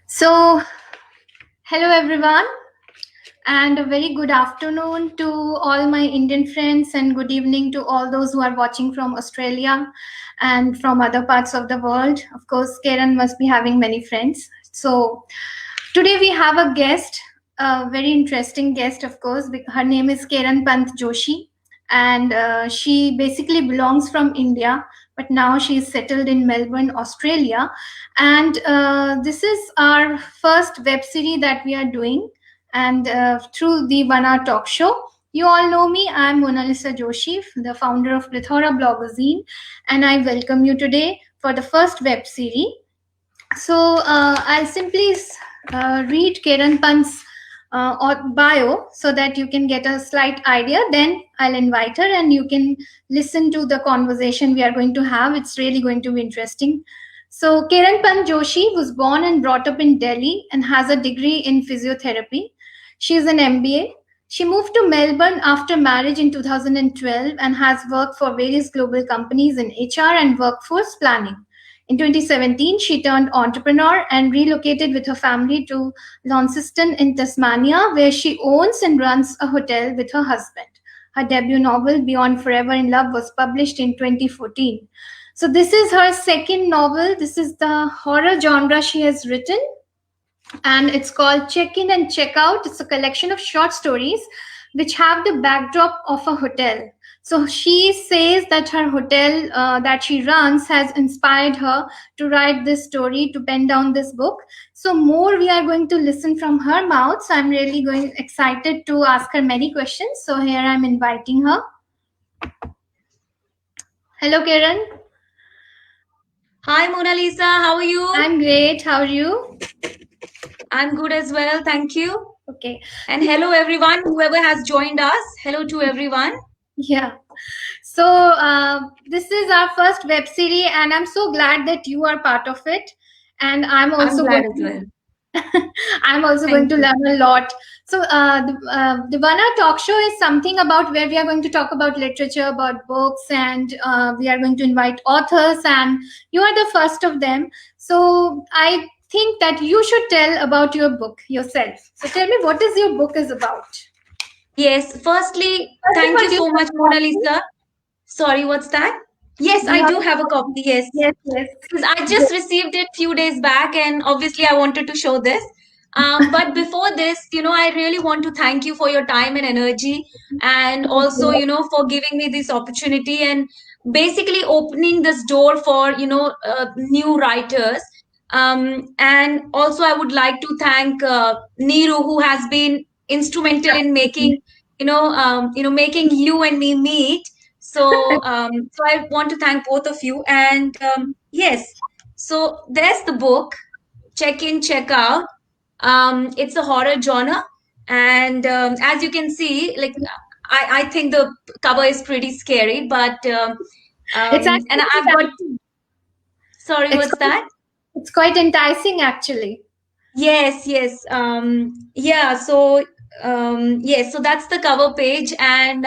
So, hello everyone, and a very good afternoon to all my Indian friends, and good evening to all those who are watching from Australia and from other parts of the world. Of course, Karen must be having many friends. So, today we have a guest, a very interesting guest, of course. Her name is Karen Pant Joshi, and she basically belongs from India, but now she is settled in Melbourne, Australia. And this is our first web series that we are doing, and through the 1 Hour Talk Show. You all know me. I'm Mona Lisa Joshi, the founder of Plethora Blogazine, and I welcome you today for the first web series. So I'll simply read Karen Pant's bio so that you can get a slight idea. Then I'll invite her and you can listen to the conversation we are going to have. It's really going to be interesting. So Karen Pant Joshi was born and brought up in Delhi and has a degree in physiotherapy. She is an MBA. She moved to Melbourne after marriage in 2012 and has worked for various global companies in HR and workforce planning. In 2017, she turned entrepreneur and relocated with her family to Launceston in Tasmania, where she owns and runs a hotel with her husband. Her debut novel, Beyond Forever in Love, was published in 2014. So, this is her second novel. This is the horror genre she has written, and it's called Check In and Check Out. It's a collection of short stories which have the backdrop of a hotel. So she says that her hotel that she runs has inspired her to write this story, to pen down this book. So more we are going to listen from her mouth. So I'm really excited to ask her many questions. So here I'm inviting her. Hello, Karen. Hi, Mona Lisa. How are you? I'm great. How are you? I'm good as well. Thank you. Okay. And hello, everyone, whoever has joined us. Hello to everyone. Yeah. So this is our first web series, and I'm so glad that you are part of it. And I'm also glad as well. I'm also going to learn a lot. So the 1 Hour Talk Show is something about where we are going to talk about literature, about books, and we are going to invite authors, and you are the first of them. So I think that you should tell about your book yourself. So tell me, what is your book is about? Yes. Firstly, thank you so much, Mona Lisa. Sorry, what's that? Yes, I do have a copy. Yes. Yes, yes. Because I just received it few days back, and obviously I wanted to show this. But before this, I really want to thank you for your time and energy, and also, for giving me this opportunity and basically opening this door for, new writers. And also, I would like to thank Neeru, who has been instrumental in making, making you and me meet. So, so I want to thank both of you. And yes, so there's the book, Check In, Check Out. It's a horror genre, and as you can see, like I think the cover is pretty scary, but It's actually and I've got. Sorry, what's that? It's quite enticing, actually. Yes, yes. Yeah, so yes, so that's the cover page, and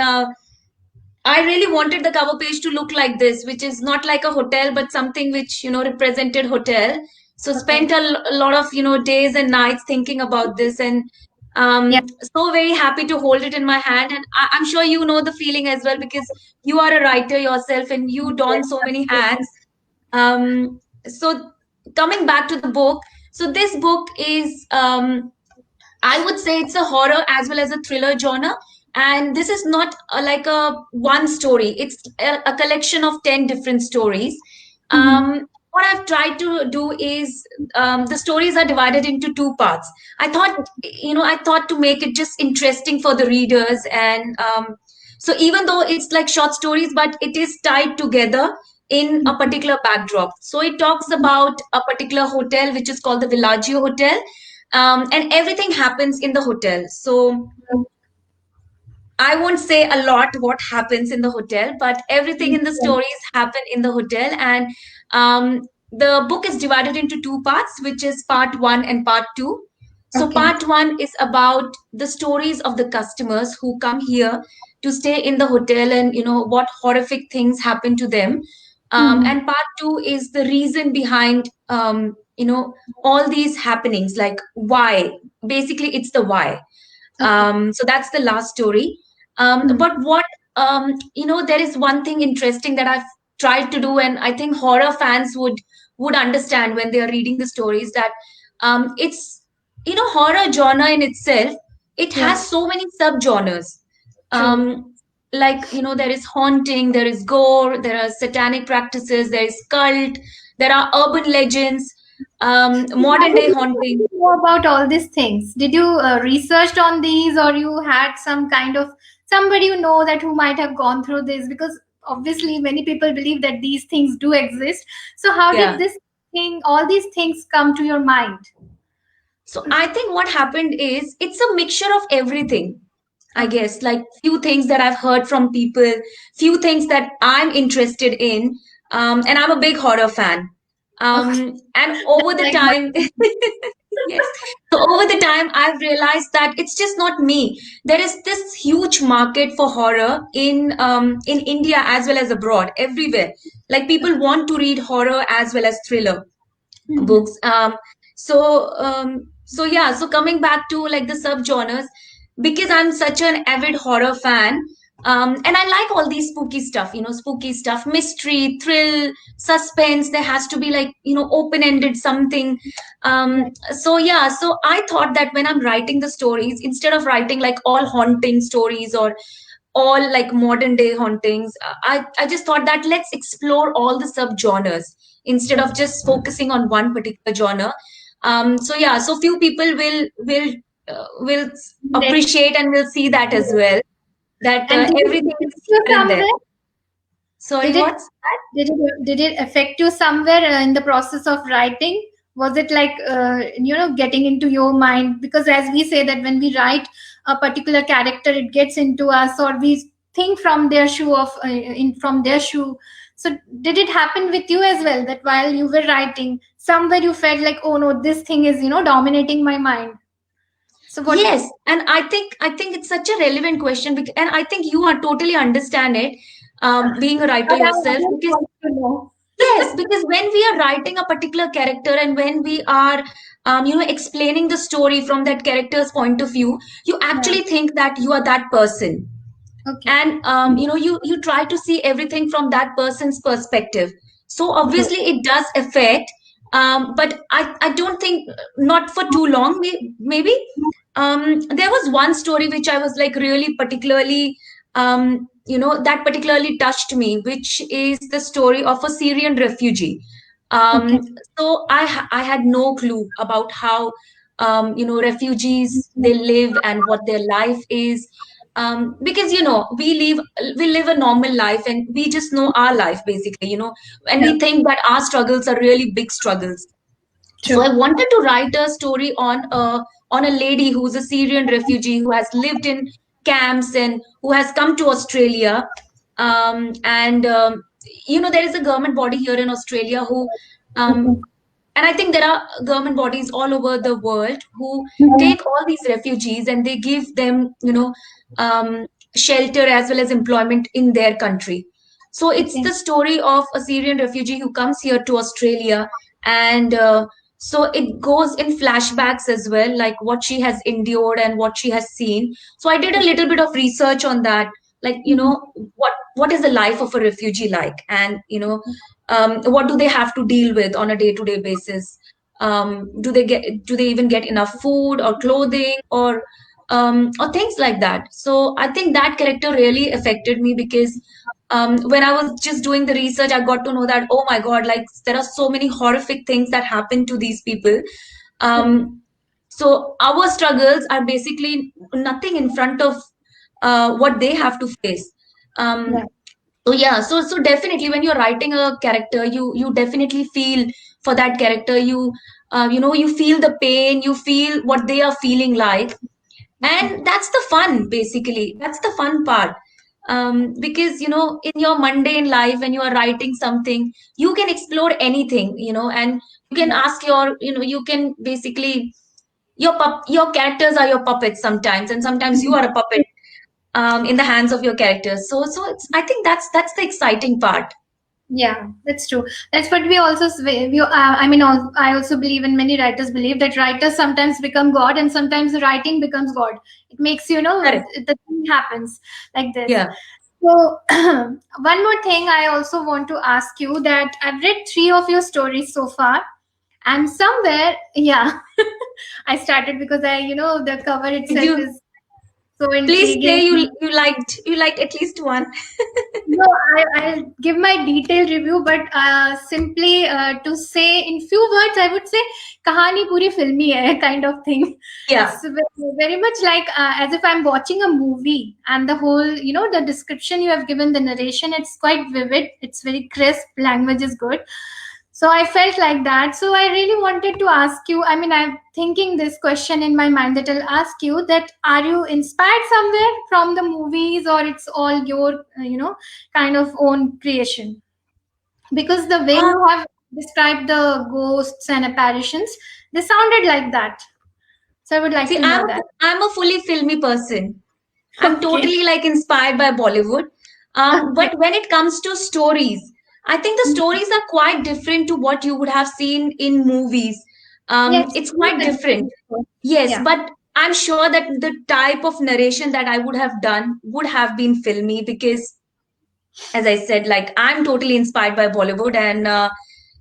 I really wanted the cover page to look like this, which is not like a hotel, but something which, represented hotel. So spent a lot of, days and nights thinking about this, and so very happy to hold it in my hand. And I'm sure you know the feeling as well, because you are a writer yourself and you don so many hats. So coming back to the book, so this book is, I would say it's a horror as well as a thriller genre. And this is not like a one story, it's a collection of 10 different stories. What I've tried to do is, the stories are divided into two parts. I thought to make it just interesting for the readers. And so even though it's like short stories, but it is tied together in a particular backdrop. So it talks about a particular hotel, which is called the Villaggio Hotel, and everything happens in the hotel. So I won't say a lot what happens in the hotel, but everything in the stories happen in the hotel. And the book is divided into two parts, which is part one and part two. So Okay. part one is about the stories of the customers who come here to stay in the hotel, and what horrific things happen to them. Hmm. And part two is the reason behind all these happenings, like why. Basically, it's the why. Okay. So that's the last story. Hmm. But what there is one thing interesting that I've tried to do, and I think horror fans would understand when they are reading the stories, that it's horror genre in itself. It Yeah. has so many subgenres. True. Like there is haunting, there is gore, there are satanic practices, there is cult, there are urban legends, How modern did day haunting. you know about all these things? Did you research on these, or you had some kind of somebody you know that who might have gone through this? Because obviously, many people believe that these things do exist. So, how did Yeah. this thing, all these things, come to your mind? So I think what happened is it's a mixture of everything. I Okay. guess, like few things that I've heard from people, few things that I'm interested in, and I'm a big horror fan. Okay. And over the Like my. time, yes. So over the time, I've realized that it's just not me. There is this huge market for horror in India as well as abroad, everywhere. Like people want to read horror as well as thriller Mhm. books. So yeah, so coming back to like the subgenres, because I'm such an avid horror fan, and I like all these spooky stuff, spooky stuff, mystery, thrill, suspense. There has to be like open-ended something. Right. So yeah, so I thought that when I'm writing the stories, instead of writing like all haunting stories or all like modern day hauntings, I just thought that let's explore all the subgenres instead of just focusing on one particular genre. So yeah, so few people will Let. appreciate and will see that as well, that And did it everything is affect you here and there. somewhere? Sorry, Did it what's that? did it affect you somewhere in the process of writing? Was it like getting into your mind? Because as we say that when we write a particular character, it gets into us, or we think from their shoe of in from their shoe. So did it happen with you as well, that while you were writing, somewhere you felt like, oh no, this thing is dominating my mind? So what? Yes, and I think it's such a relevant question, and I think you are totally understand it, being a writer But I yourself, just because want to know. yes, because when we are writing a particular character and when we are, explaining the story from that character's point of view, you Yeah. actually think that you are that person, Okay. and you try to see everything from that person's perspective. So True. obviously it does affect, but I don't think not for too long. Maybe there was one story which I was like really particularly, that particularly touched me, which is the story of a Syrian refugee. Okay. um, so I had no clue about how refugees they live and what their life is, because we live a normal life and we just know our life basically, and Yeah. we think that our struggles are really big struggles. So I True. wanted to write a story on a lady who's a Syrian refugee who has lived in camps and who has come to Australia. And there is a government body here in Australia who, um, Okay. and I think there are government bodies all over the world who Mhm. take all these refugees and they give them, um, shelter as well as employment in their country. So it's Okay. the story of a Syrian refugee who comes here to Australia, and so it goes in flashbacks as well, like what she has endured and what she has seen. So I did a little bit of research on that, like Mhm. what is the life of a refugee like, and what do they have to deal with on a day-to-day basis. Do they even get enough food or clothing, or things like that. So I think that character really affected me, because when I was just doing the research, I got to know that, oh my God, like there are so many horrific things that happen to these people. True. So our struggles are basically nothing in front of what they have to face. Um, Right. so yeah, so definitely when you're writing a character, you definitely feel for that character. You feel the pain, you feel what they are feeling like, Okay. and that's the fun. Basically, that's the fun part. Because in your mundane life, when you are writing something, you can explore anything, and you can Right. ask your, you can basically your characters are your puppets sometimes, and sometimes you are a puppet in the hands of your characters. So I think that's the exciting part. Yeah, that's true. That's what we also I mean, I also believe, and many writers believe, that writers sometimes become God, and sometimes the writing becomes God. It makes, Correct. the thing happens like this. Yeah. So one more thing I also want to ask you, that I've read three of your stories so far, and somewhere, yeah, I started because the cover Did itself you is so please intriguing. say you liked at least one? No, I'll give my detailed review, but simply to say in few words, I would say kahani puri filmi hai kind of thing. Yeah. It's very much like as if I'm watching a movie, and the whole, the description you have given, the narration, it's quite vivid. It's very crisp. Language is good. So I felt like that. So I really wanted to ask you. I mean, I'm thinking this question in my mind that I'll ask you, that are you inspired somewhere from the movies, or it's all your, kind of own creation? Because the way Uh, you have described the ghosts and apparitions, they sounded like that. So I would like See, to I'm know a, that. I'm a fully filmy person. I'm Okay. totally like inspired by Bollywood. Okay. But when it comes to stories, I think the stories are quite different to what you would have seen in movies. Yes. It's quite different. Yes, Yeah. but I'm sure that the type of narration that I would have done would have been filmy because, as I said, like I'm totally inspired by Bollywood, and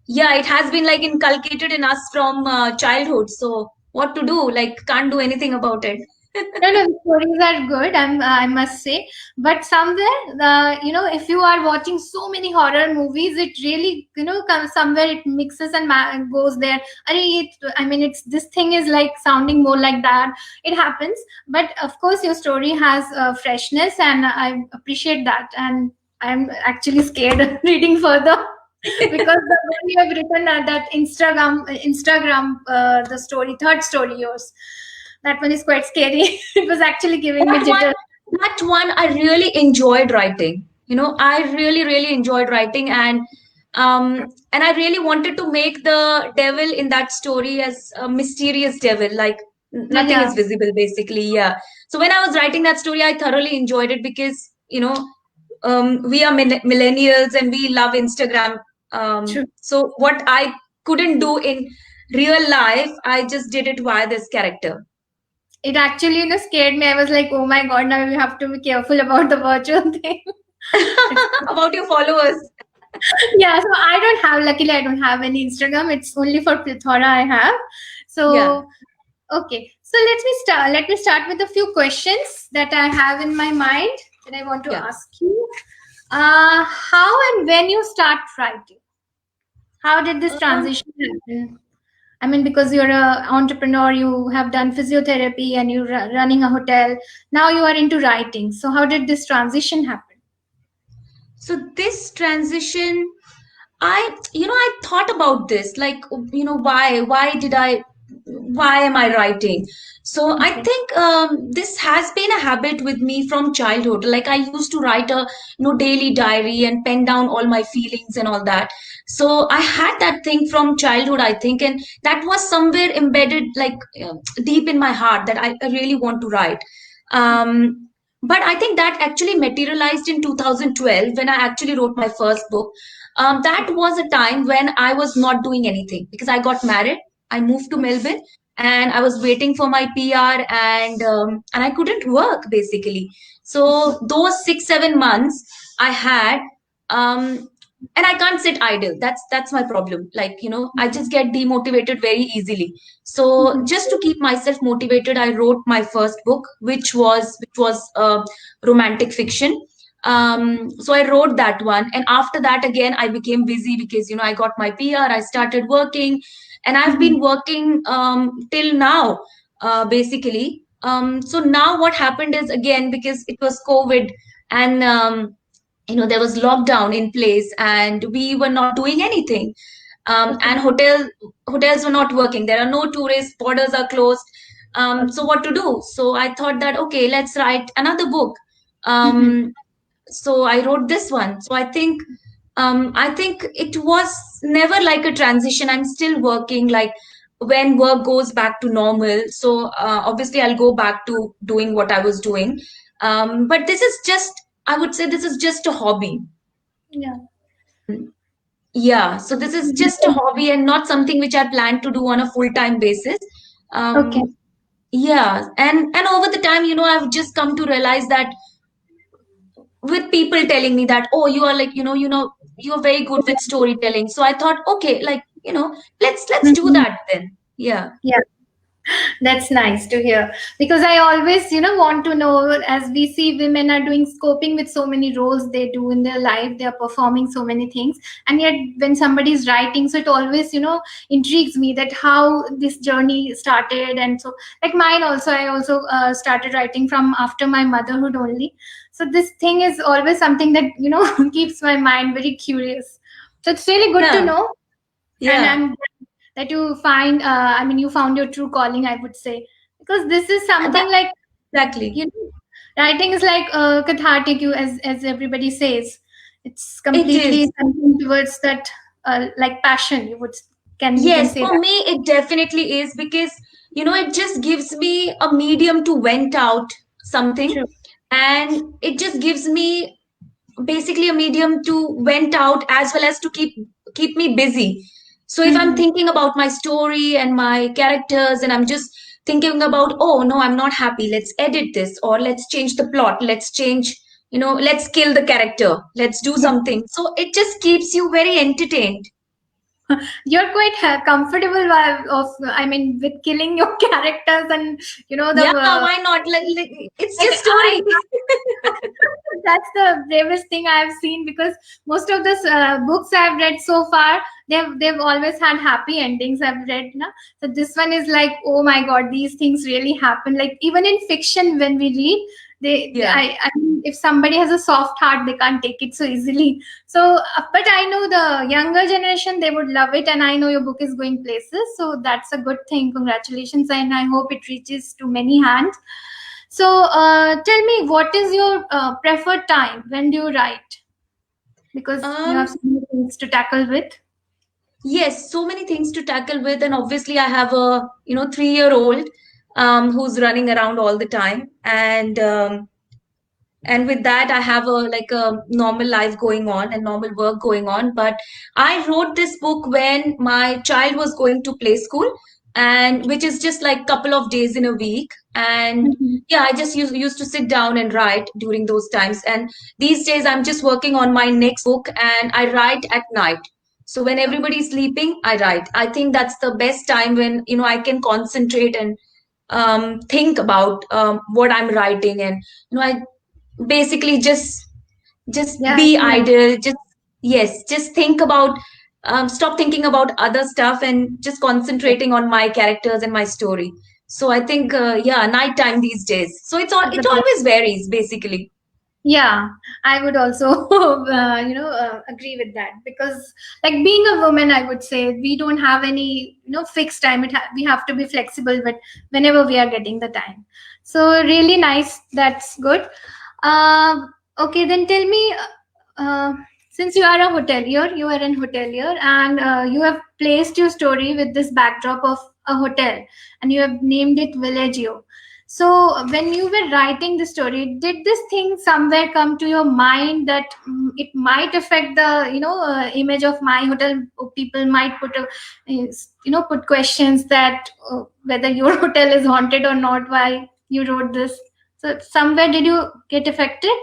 yeah, it has been like inculcated in us from childhood. So what to do? Like, can't do anything about it. No, no, the stories are good. I must say, but somewhere, if you are watching so many horror movies, it really, comes somewhere. It mixes and goes there. I mean, it's this thing is like sounding more like that. It happens, but of course, your story has freshness, and I appreciate that. And I'm actually scared of reading further. Because the way you have written that the story, third story yours, that one is quite scary. It was actually giving me That one, jitters. that one, I really enjoyed writing. I really, really enjoyed writing, and I really wanted to make the devil in that story as a mysterious devil, like nothing Yeah, is visible, basically. Yeah. So when I was writing that story, I thoroughly enjoyed it because we are millennials and we love Instagram. true. So what I couldn't do in real life, I just did it via this character. It actually, scared me. I was like, oh my god, now we have to be careful about the virtual thing. It's, About your followers. yeah, so luckily, I don't have any Instagram. It's only for Plethora I have. Yeah. So, okay. So let me start with a few questions that I have in my mind that I want to Yeah. ask you. How and when you start writing? How did this Um, transition happen? I mean, because you're an entrepreneur, you have done physiotherapy, and you're running a hotel. Now you are into writing. So how did this transition happen? so this transition, I thought about this, like, why am I writing? So I Okay. think this has been a habit with me from childhood. Like I used to write a daily diary and pen down all my feelings and all that. So I had that thing from childhood, I think, and that was somewhere embedded, like deep in my heart, that I really want to write. Um, but I think that actually materialized in 2012 when I actually wrote my first book. That was a time when I was not doing anything because I got married. I moved to Melbourne and I was waiting for my PR, and I couldn't work basically. So those 6 7 months I had, um, and I can't sit idle. That's my problem. Like I just get demotivated very easily. So Mhm. just to keep myself motivated, I wrote my first book, which was romantic fiction. So I wrote that one, and after that again I became busy because I got my PR, I started working, and I've been Mhm. working till now, basically. So now what happened is, again, because it was COVID, and there was lockdown in place and we were not doing anything, Okay. and hotels were not working, there are no tourists, borders are closed. So Okay. what to do? So I thought that, okay, let's write another book. Mhm. um, so I wrote this one. So I think it was never like a transition. I'm still working. Like when work goes back to normal. So obviously I'll go back to doing what I was doing. But this is just, I would say this is just a hobby. Yeah. Yeah, so this is just a hobby and not something which I plan to do on a full-time basis. Okay. Yeah, and over the time, I've just come to realize that with people telling me that, oh, you are like, you're very good with storytelling. So I thought, okay, like, let's do Mhm. that then. Yeah. Yeah. That's nice to hear, because I always, want to know, as we see women are doing scoping with so many roles they do in their life, they are performing so many things, and yet when somebody is writing, so it always, intrigues me that how this journey started. And so, like mine also, I also started writing from after my motherhood only. So this thing is always something that keeps my mind very curious. So it's really good to Yeah. know, and Yeah. I'm that you find you found your true calling, I would say, because this is That something like, exactly. you know writing is like cathartic, you as everybody says. It's It completely is. something towards that, like passion, you can Yes, say for that. me, it definitely is because, it just gives me a medium to vent out something, True. and it just gives me basically a medium to vent out as well as to keep me busy. So if I'm Hmm. thinking about my story and my characters, and I'm just thinking about, oh no, I'm not happy, let's edit this, or let's change the plot, let's change, let's kill the character, let's do Yeah. something. So it just keeps you very entertained. You're quite comfortable with killing your characters, and the Yeah, why not? Like, it's like just story. that's the bravest thing I've seen, because most of the books I've read so far, they've always had happy endings. I've read, so this one is like, oh my god, these things really happen. Like even in fiction, when we read, Yeah. I mean, if somebody has a soft heart, they can't take it so easily. So, but I know the younger generation, they would love it, and I know your book is going places, so that's a good thing. Congratulations, and I hope it reaches to many hands. So, tell me, what is your preferred time? When do you write? Because you have Um, so many things to tackle with. yes, so many things to tackle with, and obviously I have a 3-year-old who's running around all the time, and with that I have a normal life going on and normal work going on. But I wrote this book when my child was going to play school, and which is just like couple of days in a week. And Mhm. yeah, I just used to sit down and write during those times. And these days I'm just working on my next book, and I write at night. So when everybody's sleeping, I write. I think that's the best time when I can concentrate and think about what I'm writing. And I basically just Yeah, be yeah. idle, just yes, just think about stop thinking about other stuff and just concentrating on my characters and my story. So I think yeah, nighttime these days. So It's the it best. always varies basically. Yeah, I would also, agree with that, because, like being a woman, I would say we don't have any, fixed time. We have to be flexible, but whenever we are getting the time. So really nice. That's good. Okay, then tell me, since you are a hotelier, you are an hotelier, and you have placed your story with this backdrop of a hotel, and you have named it Villaggio. So, when you were writing the story, did this thing somewhere come to your mind that it might affect the image of my hotel? People might put questions that whether your hotel is haunted or not. Why you wrote this? So, somewhere did you get affected?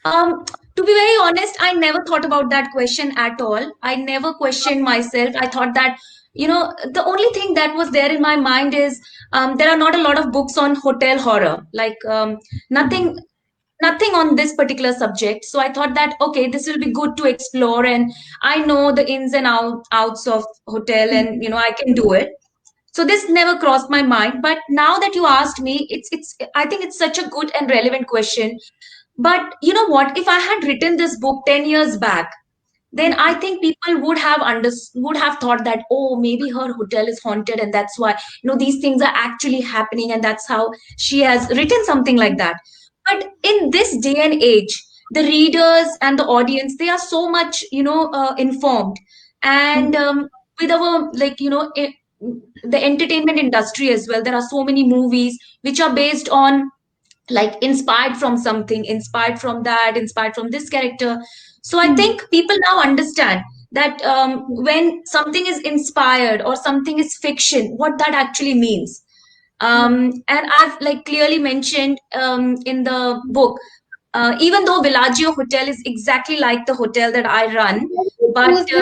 Um, to be very honest, I never thought about that question at all. I never questioned myself. I thought that, the only thing that was there in my mind is there are not a lot of books on hotel horror, like nothing, nothing on this particular subject. So I thought that, okay, this will be good to explore, and I know the ins and outs of hotel, and I can do it. So this never crossed my mind. But now that you asked me, it's I think it's such a good and relevant question. But you know what? If I had written this book 10 years back, then I think people would have thought that, oh, maybe her hotel is haunted, and that's why these things are actually happening, and that's how she has written something like that. But in this day and age, the readers and the audience, they are so much informed, and with our the entertainment industry as well. There are so many movies which are based on, like, inspired from something, inspired from that, inspired from this character. So I Hmm. think people now understand that when something is inspired or something is fiction, what that actually means. Yeah. And I've like clearly mentioned in the book, even though Villaggio Hotel is exactly like the hotel that I run, Why did you but choose this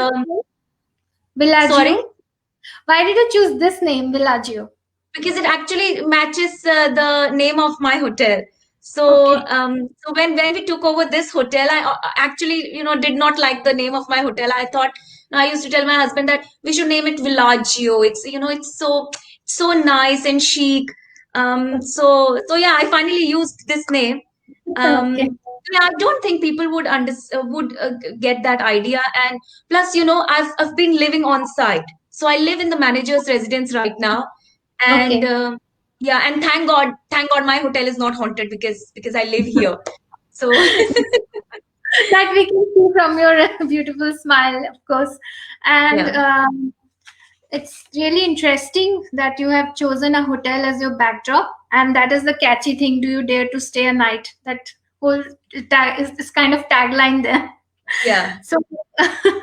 name, sorry, Villaggio? Why did you choose this name, Villaggio? because it actually matches the name of my hotel. So, Okay. so when we took over this hotel, I actually, did not like the name of my hotel. I thought, I used to tell my husband that we should name it Villaggio. It's, it's so nice and chic. So yeah, I finally used this name. Okay. Yeah, I don't think people would get that idea. And plus, I've been living on site, so I live in the manager's residence right now, and Okay. yeah, and thank God, my hotel is not haunted because I live here. So That we can see from your beautiful smile, of course. And yeah, it's really interesting that you have chosen a hotel as your backdrop, and that is the catchy thing. Do you dare to stay a night? That whole tag is this kind of tagline there. yeah. So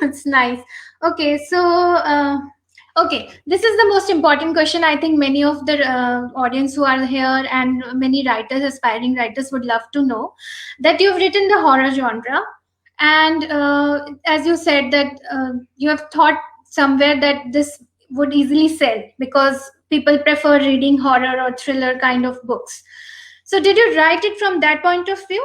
it's nice. Okay, so okay, this is the most important question. I think many of the audience who are here and many writers, aspiring writers, would love to know that you've written the horror genre, and as you said that you have thought somewhere that this would easily sell because people prefer reading horror or thriller kind of books. So did you write it from that point of view,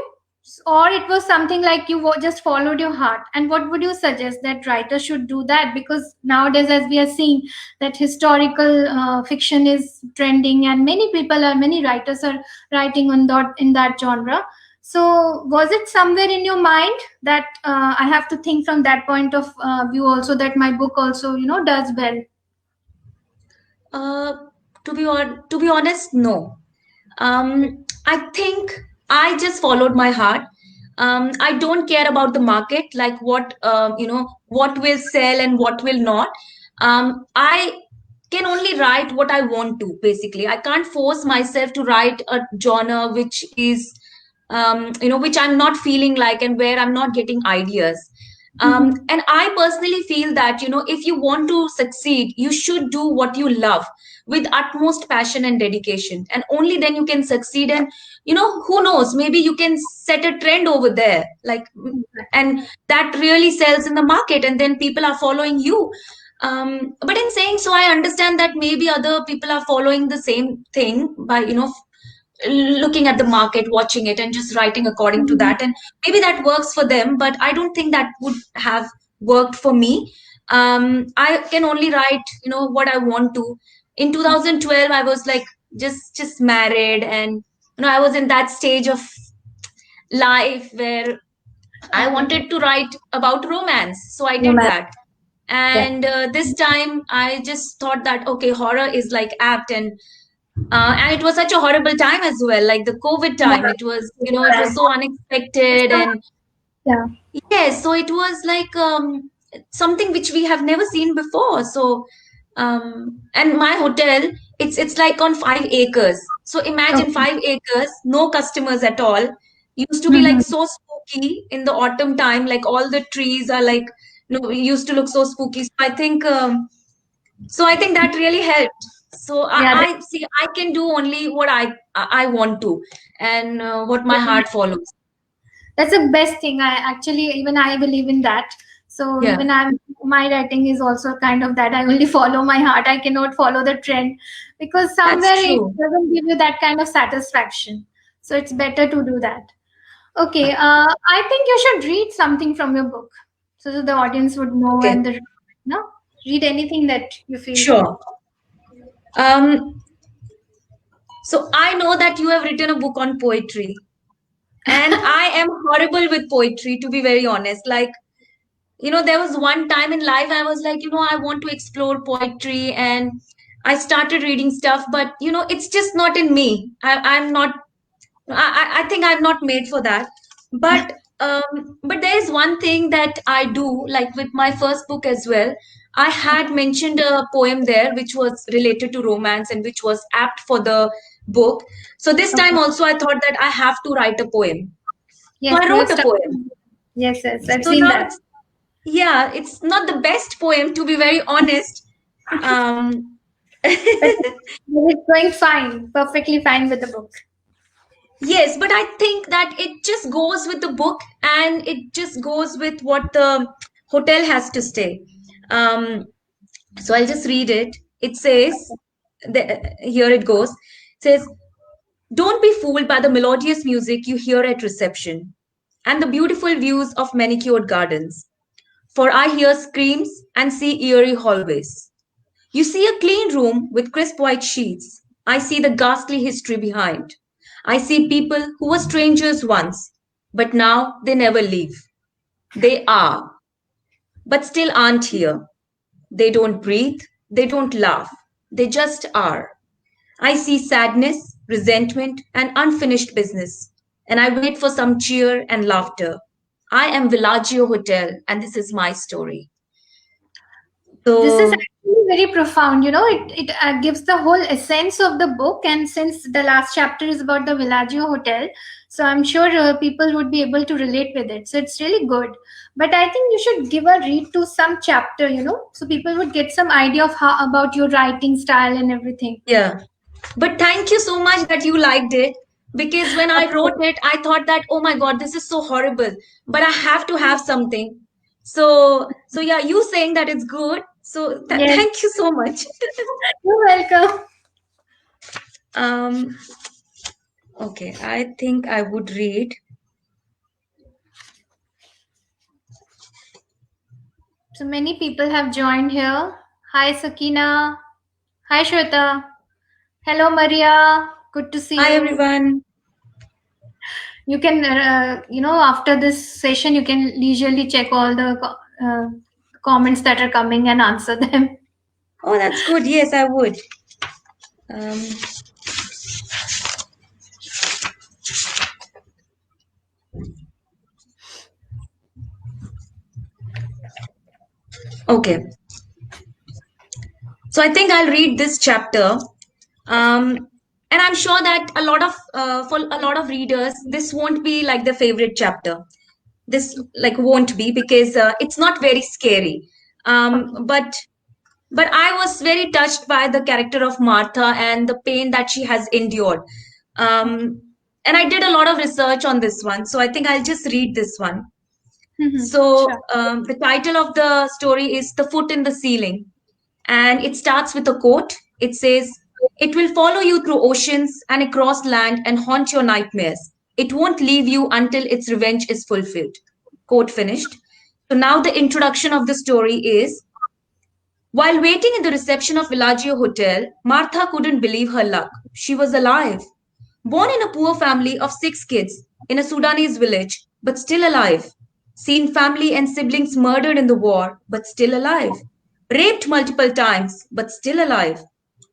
or it was something like you just followed your heart? And what would you suggest that writers should do that? Because nowadays, as we are seeing, that historical fiction is trending, and many writers are writing on that in that genre. So was it somewhere in your mind that I have to think from that point of view also, that my book also does well? Uh, to be honest, no. I think I just followed my heart. I don't care about the market, like what will sell and what will not. I can only write what I want to. Basically, I can't force myself to write a genre which is, which I'm not feeling like and where I'm not getting ideas. Mhm. And I personally feel that, if you want to succeed, you should do what you love with utmost passion and dedication, and only then you can succeed. And who knows, maybe you can set a trend over there, like, and that really sells in the market, and then people are following you. But in saying so, I understand that maybe other people are following the same thing by, looking at the market, watching it, and just writing according to Mhm. that. And maybe that works for them, but I don't think that would have worked for me. I can only write, what I want to. In 2012, I was like just married, and I was in that stage of life where I Okay. wanted to write about romance, so I did Romance. that. Yeah. And this time, I just thought that okay, horror is like apt, and it was such a horrible time as well, like the COVID time. It was, it was so unexpected, and Yeah. yes, so it was like something which we have never seen before. So, and my hotel, it's like on 5 acres. So imagine Okay. 5 acres, no customers at all. Used to be like Mhm. so spooky in the autumn time, like all the trees are like, it used to look so spooky. So I think that really helped. So Yeah. I see I can do only what I want to, and what my heart follows. That's the best thing. I actually, even I believe in that. So Yeah, even I'm, my writing is also kind of that. I only follow my heart. I cannot follow the trend because that's somewhere it true. doesn't give you that kind of satisfaction. So it's better to do that. Okay, I think you should read something from your book so that the audience would know, Okay, and no, read anything that you feel. sure. Um, so I know that you have written a book on poetry, and I am horrible with poetry, to be very honest. Like, there was one time in life I was like, I want to explore poetry, and I started reading stuff, but it's just not in me. I'm not. I think I'm not made for that. But But there is one thing that I do, like with my first book as well. I had mentioned a poem there which was related to romance and which was apt for the book. So this time Okay. also I thought that I have to write a poem. So Yes, I you have wrote a started. poem. Yes, yes, I've So seen now that. it's, yeah, it's not the best poem to be very honest. Um, But it's going fine, perfectly fine with the book. yes, but I think that it just goes with the book and it just goes with what the hotel has to say. Um, so I'll just read it. It says, here it goes. It says, don't be fooled by the melodious music you hear at reception and the beautiful views of manicured gardens. For I hear screams and see eerie hallways. You see a clean room with crisp white sheets. I see the ghastly history behind. I see people who were strangers once, but now they never leave. They are, but still aren't here. They don't breathe, they don't laugh, they just are. I see sadness, resentment, and unfinished business, and I wait for some cheer and laughter. I am Villaggio Hotel, and this is my story. This is So, actually very profound. You know, it gives the whole essence of the book. And since the last chapter is about the Villaggio Hotel, so I'm sure people would be able to relate with it. So it's really good. But I think you should give a read to some chapter. You know, so people would get some idea of how about your writing style and everything. yeah. But thank you so much that you liked it because when I wrote it, I thought that, oh my God, this is so horrible, but I have to have something. So yeah, you saying that it's good. So Yes, thank you so much. you're welcome. um, okay, I think I would read. So many people have joined here. Hi, Sakina. Hi, Shweta. Hello, Maria. Good to see Hi you. everyone. You can, after this session, you can leisurely check all the comments that are coming and answer them. Oh, that's good. Yes, I would. Um, okay, so I think I'll read this chapter. Um, and I'm sure that a lot of for a lot of readers, this won't be like the favorite chapter. This like won't be because it's not very scary. Okay. But I was very touched by the character of Martha and the pain that she has endured. Okay. And I did a lot of research on this one, so I think I'll just read this one. Sure. So the title of the story is The Foot in the Ceiling, and it starts with a quote. It says, "It will follow you through oceans and across land and haunt your nightmares. It won't leave you until its revenge is fulfilled." Quote finished. So now the introduction of the story is, while waiting in the reception of Villaggio Hotel, Martha couldn't believe her luck. She was alive. Born in a poor family of 6 kids in a Sudanese village, but still alive. Seen family and siblings murdered in the war, but still alive. Raped multiple times, but still alive.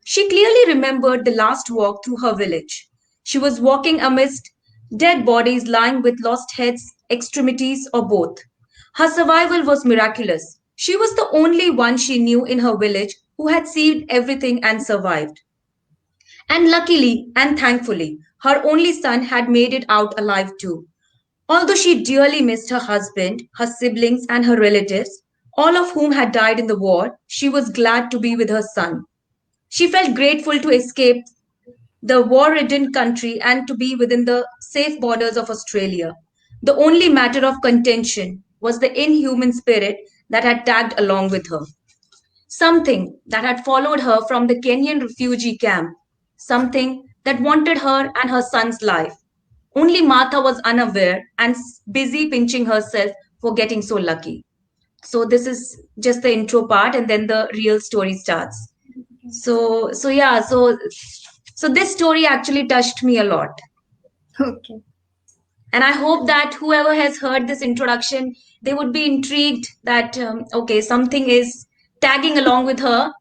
She clearly remembered the last walk through her village. She was walking amidst dead bodies lying with lost heads, extremities, or both. Her survival was miraculous. She was the only one she knew in her village who had seen everything and survived. And luckily and thankfully, her only son had made it out alive too. Although she dearly missed her husband, her siblings, and her relatives, all of whom had died in the war, she was glad to be with her son. She felt grateful to escape the war ridden country and to be within the safe borders of Australia. The only matter of contention was the inhuman spirit that had tagged along with her. Something that had followed her from the Kenyan refugee camp, something that wanted her and her son's life. Only Martha was unaware and busy pinching herself for getting so lucky. So this is just the intro part, and then the real story starts. So yeah, so this story actually touched me a lot. Okay. And I hope that whoever has heard this introduction, they would be intrigued that, okay, something is tagging along with her. Yeah.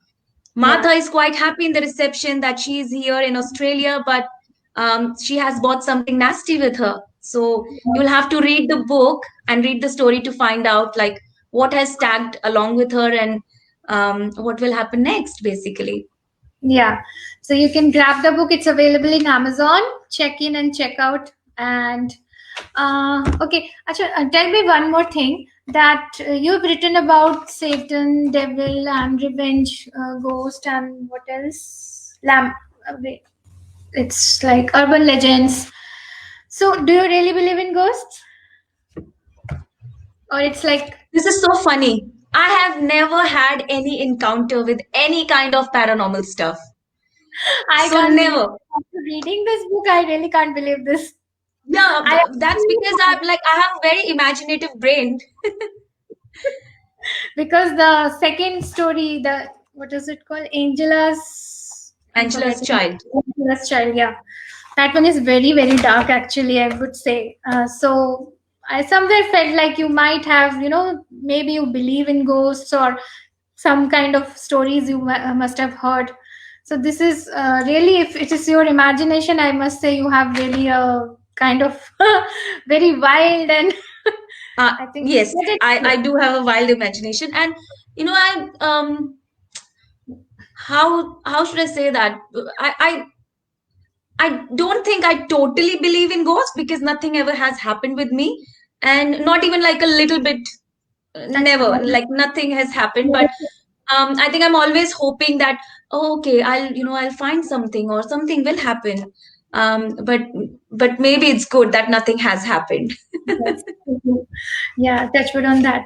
Martha is quite happy in the reception that she is here in Australia, but she has brought something nasty with her. So you'll have to read the book and read the story to find out like what has tagged along with her, and what will happen next, basically. Yeah. So you can grab the book. It's available in Amazon. Check in and check out. And okay, Acha, tell me one more thing that you've written about Satan, devil, and revenge, ghost, and what else? Wait, it's like urban legends. So, do you really believe in ghosts, or it's like This is so funny. I have never had any encounter with any kind of paranormal stuff. I So can't believe never. after reading this book, I really can't believe this. Yeah, I that's because I have a very imaginative brain. because the second story, the what is it called? I'm Angela's forgetting. child. Angela's Child, yeah. That one is very, very dark, actually, I would say. So I somewhere felt like you might have, maybe you believe in ghosts or some kind of stories you must have heard. So this is really, if it is your imagination, I must say you have really a kind of very wild and I think Yes, but it's I good. do have a wild imagination, and I how should I say that? I don't think I totally believe in ghosts because nothing ever has happened with me, and not even like a little bit. That's Never, good. like nothing has happened. But I think I'm always hoping that, oh, okay, I'll find something or something will happen. But maybe it's good that nothing has happened. Yes. Yeah, touch wood on that.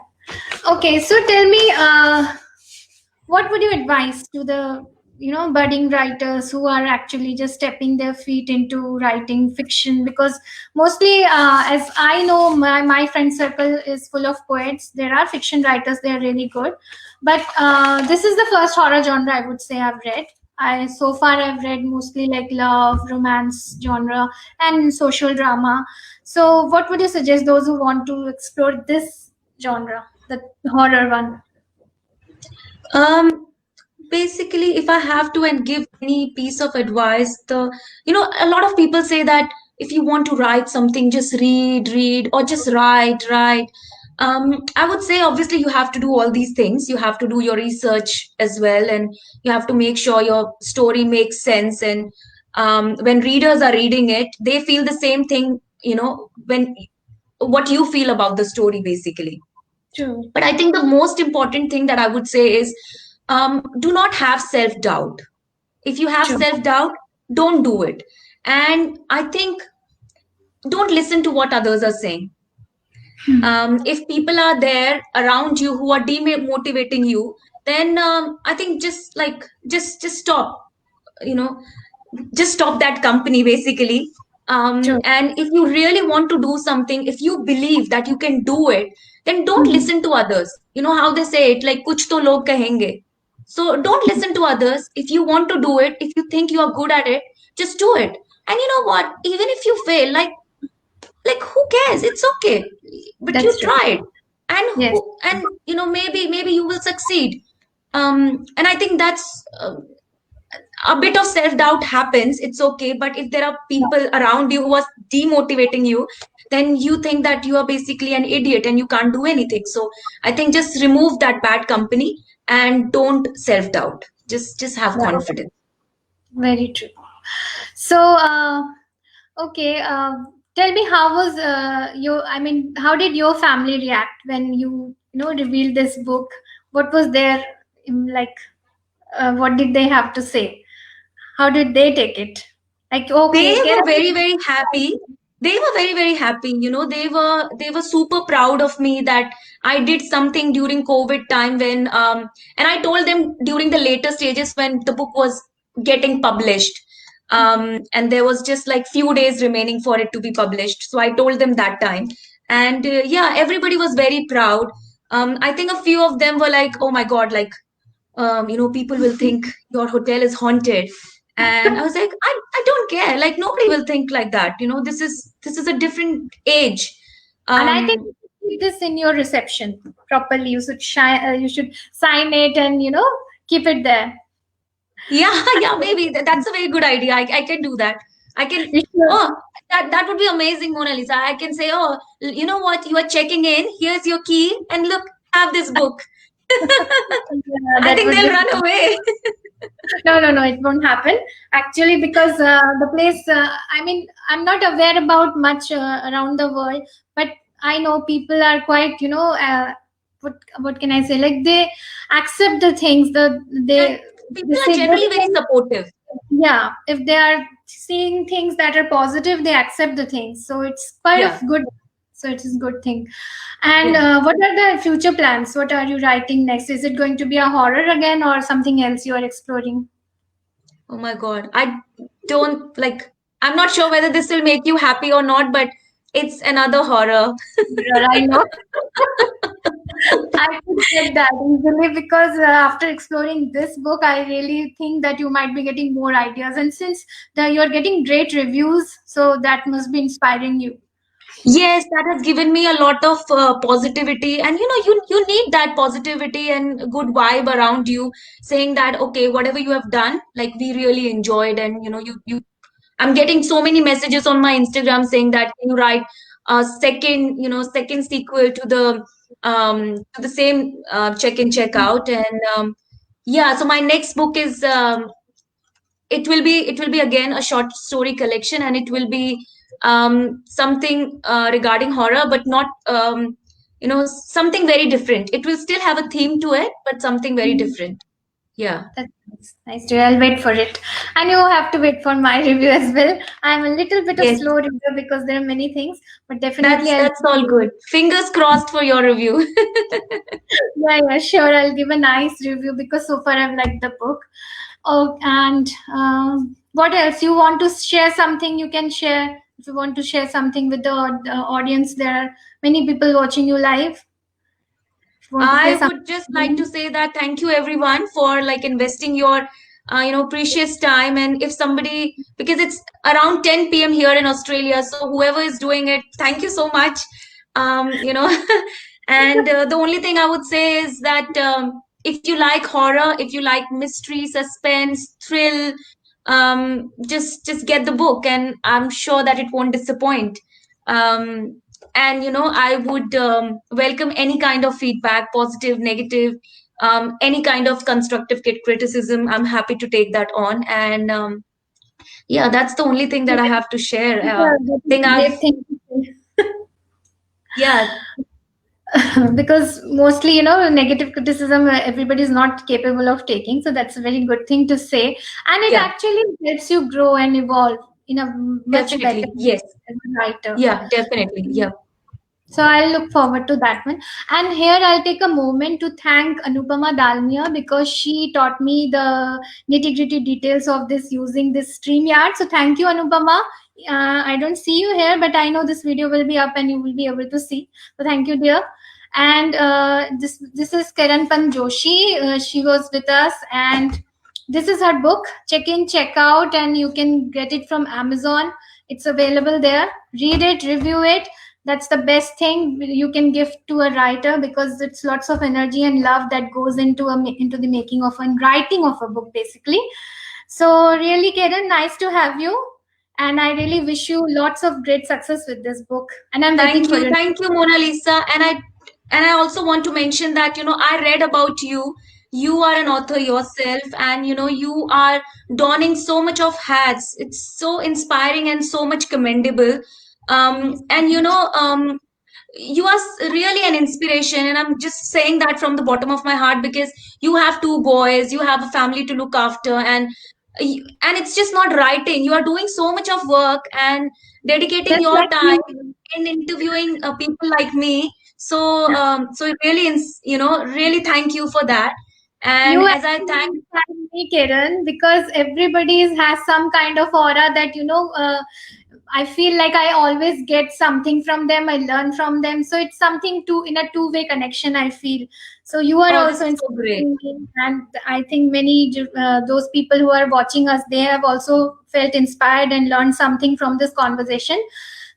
Okay, so tell me, what would you advise to the budding writers who are actually just stepping their feet into writing fiction? Because mostly, as I know, my friend circle is full of poets. There are fiction writers; they are really good. But this is the first horror genre I would say I've read. I so far I've read mostly like love, romance genre, and social drama. So, what would you suggest those who want to explore this genre, the horror one? Um, Basically, if I have to and give any piece of advice, a lot of people say that if you want to write something, just read, or just write. I would say obviously you have to do all these things. You have to do your research as well, and you have to make sure your story makes sense. And when readers are reading it, they feel the same thing. When what you feel about the story, basically. True. But I think the most important thing that I would say is, do not have self doubt. If you have True. self doubt, don't do it. And I think don't listen to what others are saying. If people are there around you who are demotivating you, then I think just stop. You know, just stop that company, basically. True. And if you really want to do something, if you believe that you can do it, then don't Mhm. listen to others. You know how they say it, like kuch to log kahenge. So don't listen to others. If you want to do it, if you think you are good at it, just do it. And you know what, even if you fail, like who cares, it's okay. But you That's true. tried. And Yes. maybe you will succeed. And I think that's a bit of self doubt happens, it's okay. But if there are people around you who are demotivating you, then you think that you are basically an idiot and you can't do anything. So I think just remove that bad company and don't self doubt. Just have Yeah. confidence. Very true. So, okay. Tell me, how was your? I mean, how did your family react when you revealed this book? What was their like? What did they have to say? How did they take it? Like, They okay, get were up. very, very happy. They were very, very happy. They were super proud of me that I did something during COVID time, when and I told them during the later stages when the book was getting published. And there was just like few days remaining for it to be published. So I told them that time. And yeah, everybody was very proud. I think a few of them were like, oh my God, like people will think your hotel is haunted. And I was like, I don't care, like nobody will think like that. This is a different age. And I think um keep this in your reception properly. You should sign it and keep it there. yeah, yeah, maybe that's a very good idea. I can do that. I can. We should. Oh, that would be amazing, Mona Lisa. I can say, oh, you know what? You are checking in. Here's your key, and look, have this book. Yeah, I that think would they'll be. run away. No, no, no, it won't happen. Actually, because the place, I mean, I'm not aware about much around the world, but I know people are quite, what can I say? Like they accept the things, And they people are say good generally very things. supportive. Yeah, if they are seeing things that are positive, they accept the things. So it's part of Yeah, good. So it is good thing. And yeah. what are the future plans? What are you writing next? Is it going to be a horror again or something else you are exploring? Oh my God. I don't like, I'm not sure whether this will make you happy or not, but it's another horror. Mirror, I know. I could get that easily because after exploring this book, I really think that you might be getting more ideas. And since you're getting great reviews, so that must be inspiring you. Yes, that has given me a lot of positivity, and you need that positivity and good vibe around you, saying that okay, whatever you have done, like we really enjoyed, and you. I'm getting so many messages on my Instagram saying that can you write a second sequel to the same check in check out, and yeah. So my next book is it will be again a short story collection, and it will be something regarding horror, but not something very different. It will still have a theme to it, but something very Mm, different. Yeah. that's nice. Nice to I'll wait for it. And you have to wait for my review as well. I'm a little bit of Yes, slow reader because there are many things, but definitely that's I'll. that's all good. Fingers crossed for your review. Yeah, yeah, sure. I'll give a nice review because so far I've liked the book. Oh, and what else? You want to share something? You can share. If you want to share something with the audience, there are many people watching you live. If you want to say I would just like to something. say that thank you everyone for like investing your precious time. And if somebody, because it's around 10 p.m. here in Australia, so whoever is doing it, thank you so much. You know, and the only thing I would say is that if you like horror, if you like mystery, suspense, thrill, just get the book, and I'm sure that it won't disappoint. And I would welcome any kind of feedback, positive, negative, any kind of constructive criticism. I'm happy to take that on. And yeah, that's the only thing that I have to share. Yeah, that is Thing a I've great thing to say. Yeah, Because mostly, negative criticism, everybody is not capable of taking. So that's a very good thing to say. And it yeah, actually helps you grow and evolve in a much better definitely, way yes, as a writer. yeah, definitely, yeah. So I'll look forward to that one. And here I'll take a moment to thank Anupama Dalmia because she taught me the nitty gritty details of this using this StreamYard. So thank you, Anupama. I don't see you here, but I know this video will be up and you will be able to see. So thank you, dear. And this is Karan Pan Joshi. She was with us, and this is her book. Check in, check out, and you can get it from Amazon. It's available there. Read it, review it. That's the best thing you can give to a writer because it's lots of energy and love that goes into the making of and writing of a book basically. So really, Karen, nice to have you, and I really wish you lots of great success with this book, and I'm waiting for your. Thank you, Mona Lisa. And I also want to mention that I read about you. You are an author yourself, and you are donning so much of hats. It's so inspiring and so much commendable. And you are really an inspiration, and I'm just saying that from the bottom of my heart because you have two boys, you have a family to look after, and it's just not writing. You are doing so much of work and dedicating Just your like time you. in interviewing people like me. So really, really thank you for that. You And as I actually thank, inspired me, Kiran, because everybody has some kind of aura that I feel like I always get something from them. I learn from them, so it's something to in a two-way connection. I feel so. You are oh, this also is so great. inspiring me, and I think many those people who are watching us, they have also felt inspired and learned something from this conversation.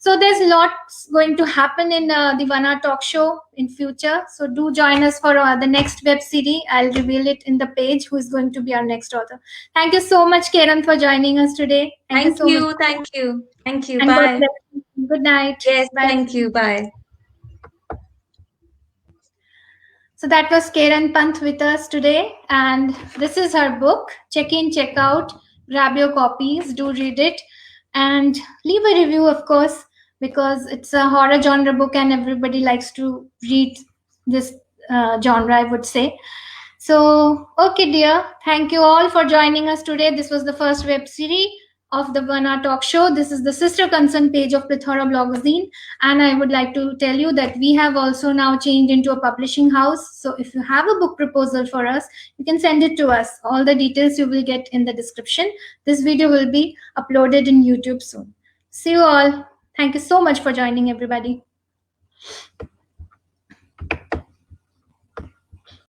So there's lots going to happen in the Vana Talk Show in future. So do join us for the next web series. I'll reveal it in the page who is going to be our next author. Thank you so much, Kiran, for joining us today. Thank you so you. much. Thank you. Thank you. And Bye. good night. Yes, Bye. thank you. Bye. So that was Kiran Pant with us today. And this is her book, Check In, Check Out. Grab your copies, do read it. And leave a review, of course, because it's a horror genre book and everybody likes to read this genre, I would say. So, okay, dear. Thank you all for joining us today. This was the first web series of the Vana Talk Show. This is the sister concern page of Plethora Blogazine. And I would like to tell you that we have also now changed into a publishing house. So if you have a book proposal for us, you can send it to us. All the details you will get in the description. This video will be uploaded in YouTube soon. See you all. Thank you so much for joining, everybody.